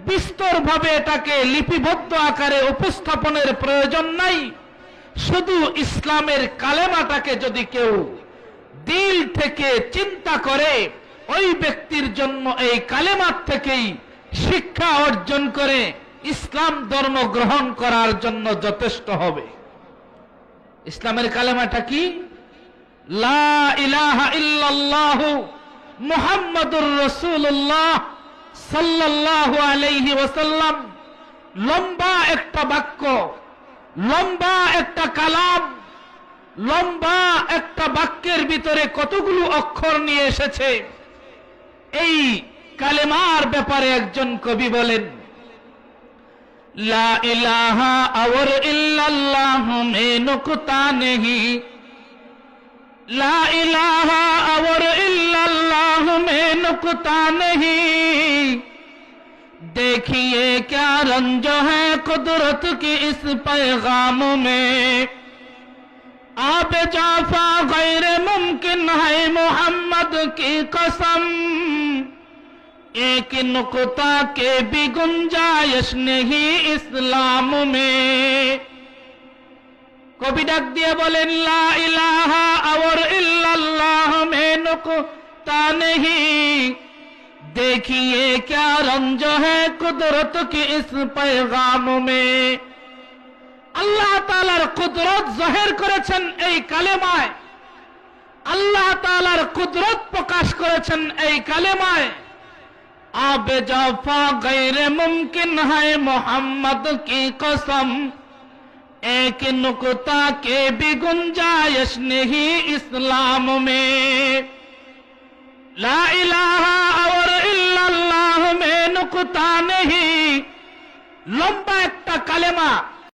বিস্তরভাবে এটাকে লিপিবদ্ধ আকারে উপস্থাপনের প্রয়োজন নাই। শুধু ইসলামের কালেমাটাকে যদি কেউ দিল থেকে চিন্তা করে, ওই ব্যক্তির জন্য এই কালেমার থেকেই শিক্ষা অর্জন করে ইসলাম ধর্ম গ্রহণ করার জন্য যথেষ্ট হবে। ইসলামের কালেমাটা কি? লা ইলাহা ইল্লাল্লাহু মুহাম্মাদুর রাসূলুল্লাহ সাল্লাল্লাহু আলাইহি ওয়াসাল্লাম। লম্বা একটা বাক্য, লম্বা একটা কালাম, লম্বা একটা বাক্যের ভিতরে কতগুলো অক্ষর নিয়ে এসেছে। এই কালেমার ব্যাপারে একজন কবি বলেন, লা ইলাহা और इल्लल्लाह में नुक्ता नहीं, ला इलाहा और इल्लल्लाह में नुक्ता नहीं, देखिए क्या रंज है कुदरत की इस पैगाम में, आप जाफा गैर मुमकिन है मोहम्मद की कसम, एक नुक्ता के भी गुंजाइश नहीं इस्लाम में। कवि डाक दिए बोलेन, ला इलाहा और इल्लल्लाह में नुक्ता नहीं, देखिए क्या रंज है कुदरत की इस पैगाम में। আল্লাহ তাআলার কুদরত জাহির করেছেন এই কালেমায়, আল্লাহ তাআলার কুদরত প্রকাশ করেছেন এই কালেমায়। आब जाफा गैर मुमकिन है मोहम्मद की कसम, एक नुक्ता के भी गुंजाइश नहीं इस्लाम में, ला इलाहा और इल्लल्लाह में नुक्ता नहीं। लंबा একটা কালেমা,